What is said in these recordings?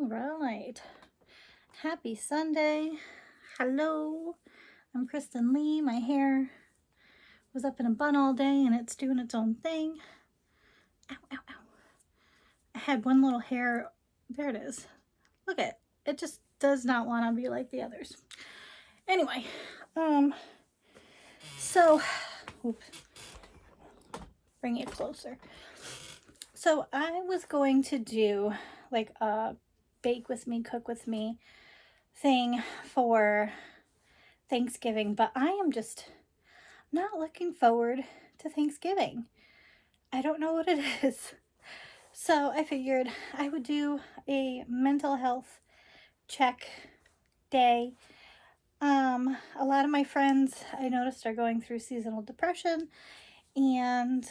All right. Happy Sunday. Hello. I'm Kristen Lee. My hair was up in a bun all day and it's doing its own thing. Ow, ow, ow. I had one little hair. There it is. Look at it. It just does not want to be like the others. Anyway, so, oops, bring it closer. So I was going to do like a bake with me, cook with me thing for Thanksgiving, but I am just not looking forward to Thanksgiving. I don't know what it is. So I figured I would do a mental health check day. A lot of my friends I noticed are going through seasonal depression, and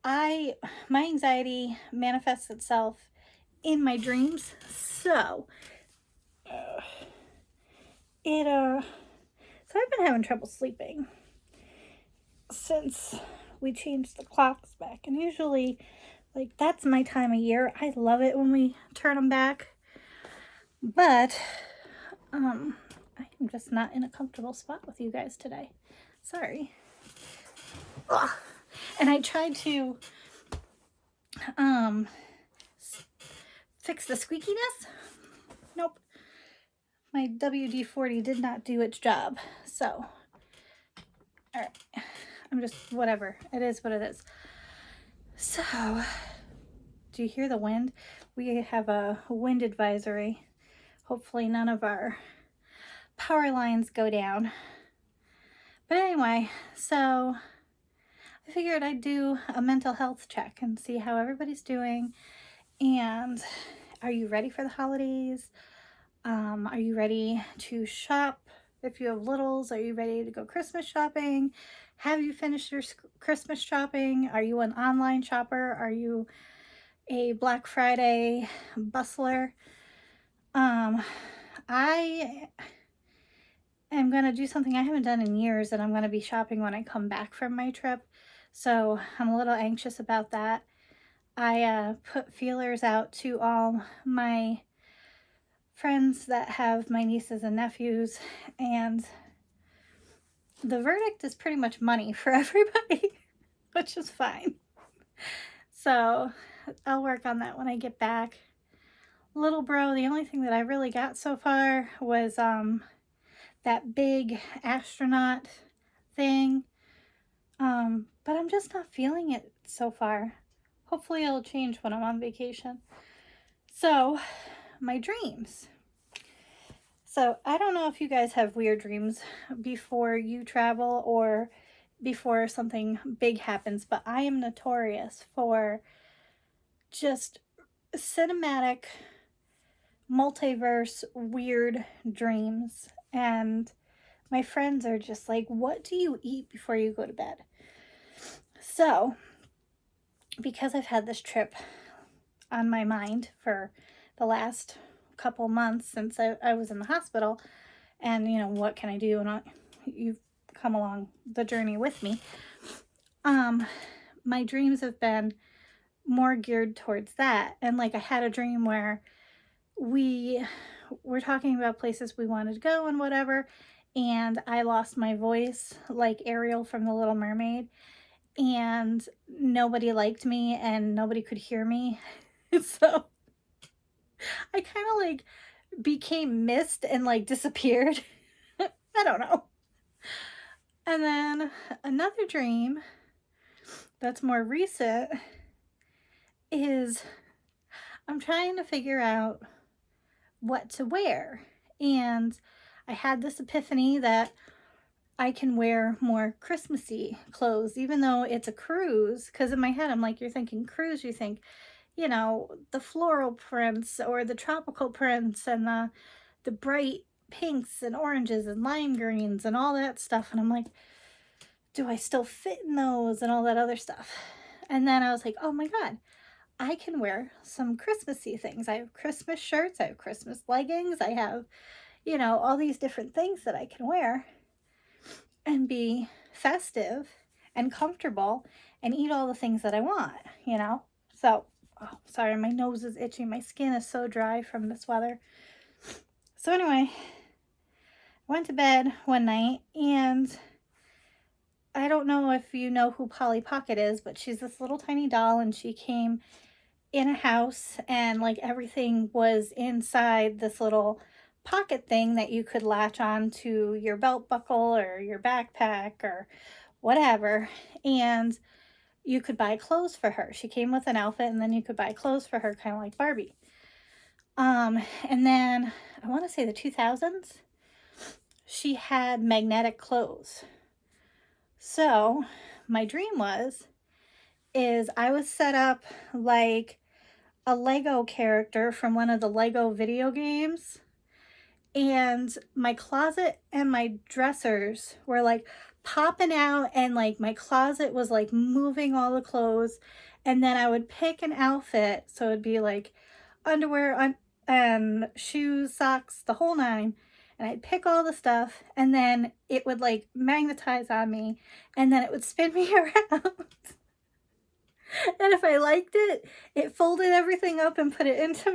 my anxiety manifests itself in my dreams. So I've been having trouble sleeping since we changed the clocks back, and usually like that's my time of year. I love it when we turn them back, but I am just not in a comfortable spot with you guys today. Sorry. Ugh. And I tried to fix the squeakiness. Nope. My WD-40 did not do its job. So, all right. I'm just, whatever. It is what it is. So, do you hear the wind? We have a wind advisory. Hopefully none of our power lines go down. But anyway, so I figured I'd do a mental health check and see how everybody's doing. And are you ready for the holidays? Are you ready to shop? If you have littles, are you ready to go Christmas shopping? Have you finished your Christmas shopping? Are you an online shopper? Are you a Black Friday bustler? I am going to do something I haven't done in years, and I'm going to be shopping when I come back from my trip. So I'm a little anxious about that. I put feelers out to all my friends that have my nieces and nephews, and the verdict is pretty much money for everybody, which is fine. So I'll work on that when I get back. Little bro, the only thing that I really got so far was that big astronaut thing. But I'm just not feeling it so far. Hopefully it'll change when I'm on vacation. So, my dreams. So, I don't know if you guys have weird dreams before you travel or before something big happens, but I am notorious for just cinematic, multiverse, weird dreams. And my friends are just like, what do you eat before you go to bed? So, because I've had this trip on my mind for the last couple months since I was in the hospital, and what can I do? And you've come along the journey with me. My dreams have been more geared towards that. And like I had a dream where we were talking about places we wanted to go and whatever, and I lost my voice like Ariel from The Little Mermaid, and nobody liked me and nobody could hear me. So I kind of like became mist and like disappeared. I don't know. And then another dream that's more recent is I'm trying to figure out what to wear. And I had this epiphany that I can wear more Christmassy clothes, even though it's a cruise. Because in my head, I'm like, you're thinking cruise, you think, the floral prints or the tropical prints and the bright pinks and oranges and lime greens and all that stuff. And I'm like, do I still fit in those and all that other stuff? And then I was like, oh my God, I can wear some Christmassy things. I have Christmas shirts, I have Christmas leggings, I have, all these different things that I can wear and be festive and comfortable and eat all the things that I want, So Oh, sorry, my nose is itchy. My skin is so dry from this weather. So anyway, I went to bed one night, and I don't know if you know who Polly Pocket is, but she's this little tiny doll, and she came in a house, and like everything was inside this little pocket thing that you could latch on to your belt buckle or your backpack or whatever. And you could buy clothes for her. She came with an outfit, and then you could buy clothes for her, kind of like Barbie. And then I want to say the 2000s, she had magnetic clothes. So my dream is I was set up like a Lego character from one of the Lego video games, and my closet and my dressers were like popping out, and like my closet was like moving all the clothes, and then I would pick an outfit, so it'd be like underwear and shoes, socks, the whole nine, and I'd pick all the stuff, and then it would like magnetize on me, and then it would spin me around. And if I liked it, it folded everything up and put it into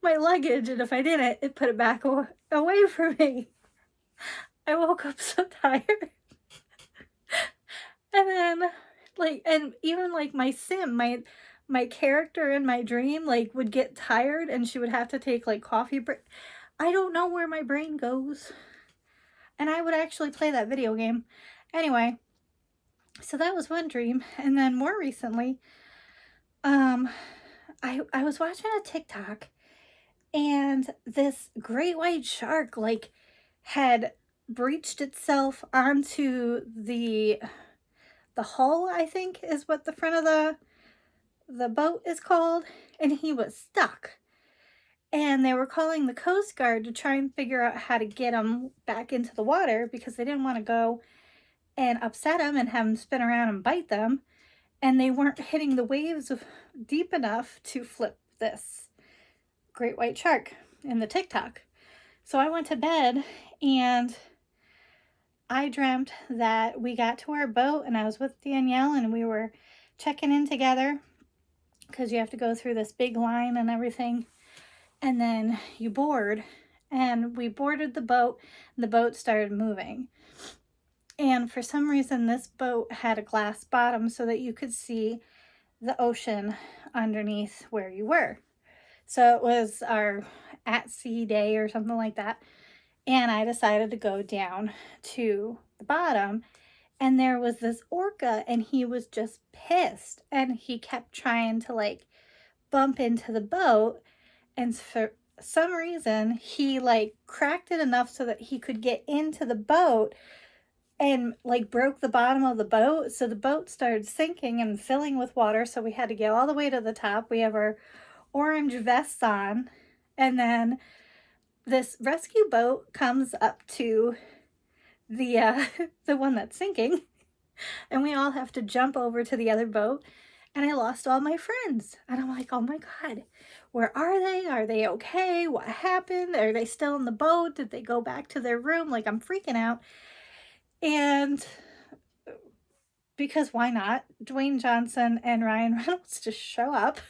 my luggage, and if I didn't, it put it back away from me. I woke up so tired. And then like, and even like my sim, my character in my dream like would get tired, and she would have to take like coffee break. I don't know where my brain goes. And I would actually play that video game. Anyway, so that was one dream. And then more recently, I was watching a TikTok, and this great white shark like had breached itself onto the hull, I think is what the front of the boat is called, and he was stuck. And they were calling the Coast Guard to try and figure out how to get him back into the water, because they didn't want to go and upset him and have him spin around and bite them. And they weren't hitting the waves deep enough to flip this great white shark in the TikTok. So I went to bed, and I dreamt that we got to our boat, and I was with Danielle, and we were checking in together, because you have to go through this big line and everything, and then you board. And we boarded the boat, and the boat started moving. And for some reason, this boat had a glass bottom so that you could see the ocean underneath where you were. So it was our at sea day or something like that. And I decided to go down to the bottom, and there was this orca, and he was just pissed, and he kept trying to like bump into the boat, and for some reason he like cracked it enough so that he could get into the boat, and like broke the bottom of the boat, so the boat started sinking and filling with water, so we had to get all the way to the top. We have our orange vests on, and then this rescue boat comes up to the the one that's sinking, and we all have to jump over to the other boat, and I lost all my friends. And I'm like, oh my God, where are they? Are they okay? What happened? Are they still in the boat? Did they go back to their room? Like, I'm freaking out. And because why not? Dwayne Johnson and Ryan Reynolds just show up,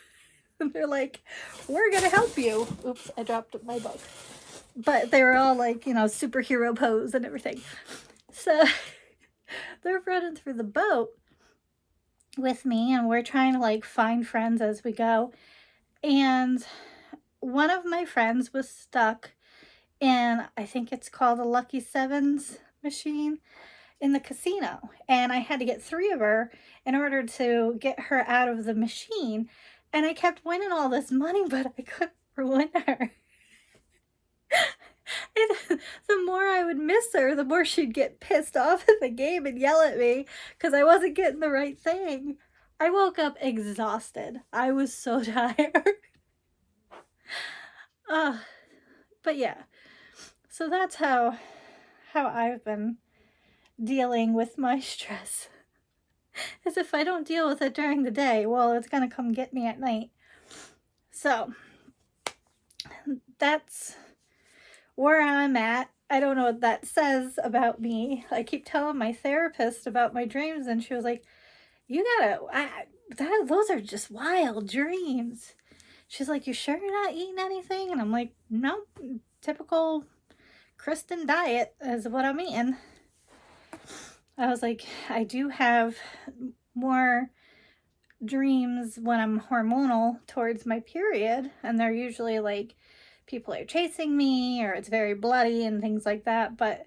and they're like, we're gonna help you. Oops, I dropped my book. But they were all like, superhero pose and everything. So they're running through the boat with me, and we're trying to like find friends as we go. And one of my friends was stuck in, I think it's called a Lucky Sevens machine in the casino. And I had to get 3 of her in order to get her out of the machine. And I kept winning all this money, but I couldn't win her. And the more I would miss her, the more she'd get pissed off at the game and yell at me because I wasn't getting the right thing. I woke up exhausted. I was so tired. But yeah, so that's how I've been dealing with my stress. As if I don't deal with it during the day, well, it's gonna come get me at night. So that's where I'm at. I don't know what that says about me. I keep telling my therapist about my dreams, and she was like, You gotta, those are just wild dreams. She's like, you sure you're not eating anything? And I'm like, nope, typical Kristen diet is what I'm eating. I was like, I do have more dreams when I'm hormonal towards my period, and they're usually like people are chasing me or it's very bloody and things like that. But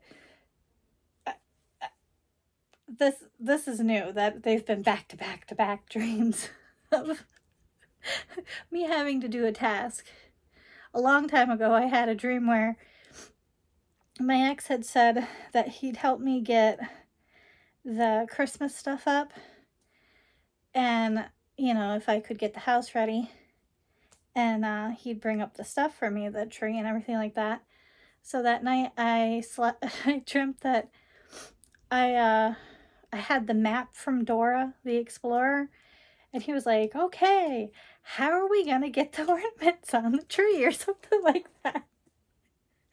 this is new, that they've been back to back to back dreams of me having to do a task. A long time ago, I had a dream where my ex had said that he'd help me get the Christmas stuff up, and if I could get the house ready, and he'd bring up the stuff for me, the tree and everything like that. So that night I slept. I dreamt that I had the map from Dora the Explorer, and he was like, "Okay, how are we gonna get the ornaments on the tree?" or something like that.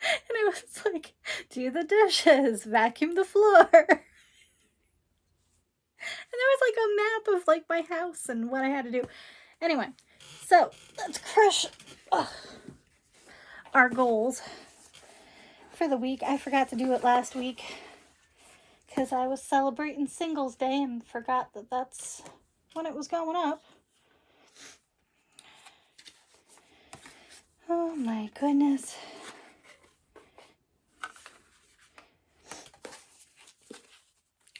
And it was like, do the dishes, vacuum the floor. And there was like a map of like my house and what I had to do. Anyway, so let's crush our goals for the week. I forgot to do it last week because I was celebrating Singles Day and forgot that that's when it was going up. Oh my goodness.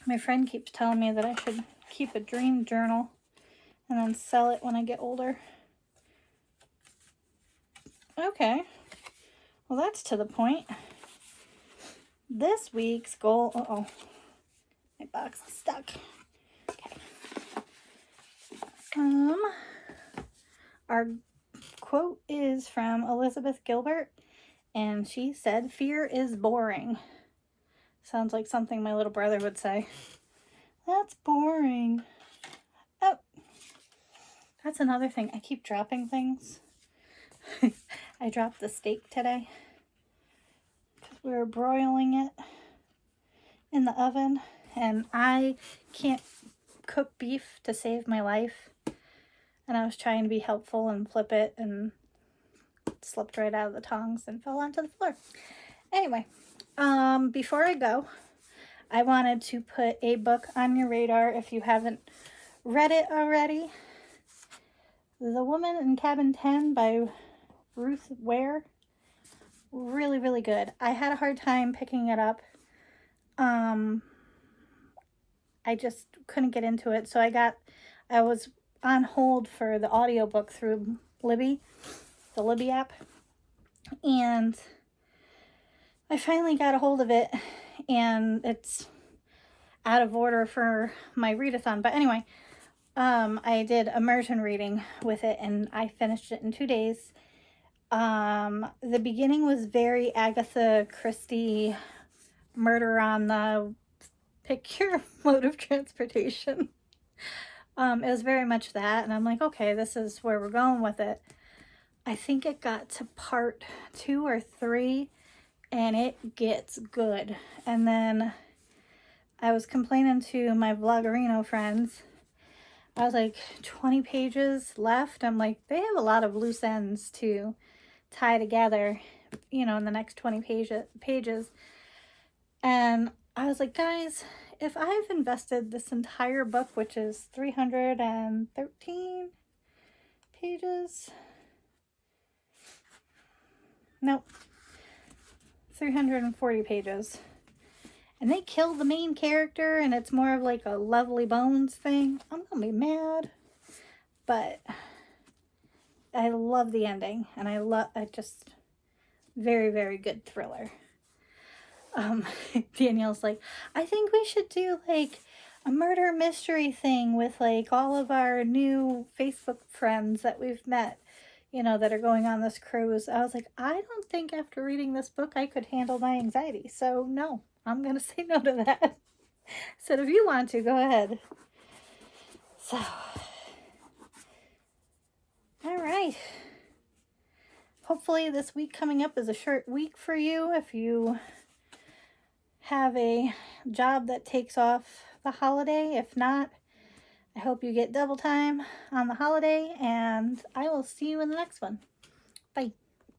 My friend keeps telling me that I should keep a dream journal and then sell it when I get older. Okay. Well, that's to the point. This week's goal... Uh-oh. My box is stuck. Okay. Our quote is from Elizabeth Gilbert, and she said, "Fear is boring." Sounds like something my little brother would say. That's boring. Oh, that's another thing. I keep dropping things. I dropped the steak today because we were broiling it in the oven, and I can't cook beef to save my life. And I was trying to be helpful and flip it, and it slipped right out of the tongs and fell onto the floor. Anyway, before I go, I wanted to put a book on your radar if you haven't read it already. The Woman in Cabin 10 by Ruth Ware. Really, really good. I had a hard time picking it up. I just couldn't get into it, so I was on hold for the audiobook through Libby, the Libby app, and I finally got a hold of it, and it's out of order for my readathon. But anyway, I did immersion reading with it, and I finished it in 2 days. The beginning was very Agatha Christie, murder on the pick your mode of transportation. It was very much that, and I'm like, okay, this is where we're going with it. I think it got to part 2 or 3, and it gets good. And then I was complaining to my Vloggerino friends. I was like, 20 pages left. I'm like, they have a lot of loose ends to tie together, in the next 20 pages. And I was like, guys, if I've invested this entire book, which is 313 pages, nope, 340 pages, and they kill the main character and it's more of like a Lovely Bones thing, I'm gonna be mad. But I love the ending, and I just very, very good thriller. Danielle's like, I think we should do like a murder mystery thing with like all of our new Facebook friends that we've met, that are going on this cruise. I was like, I don't think after reading this book I could handle my anxiety. So no, I'm going to say no to that. So if you want to, go ahead. So, all right. Hopefully this week coming up is a short week for you if you have a job that takes off the holiday. If not, I hope you get double time on the holiday, and I will see you in the next one. Bye.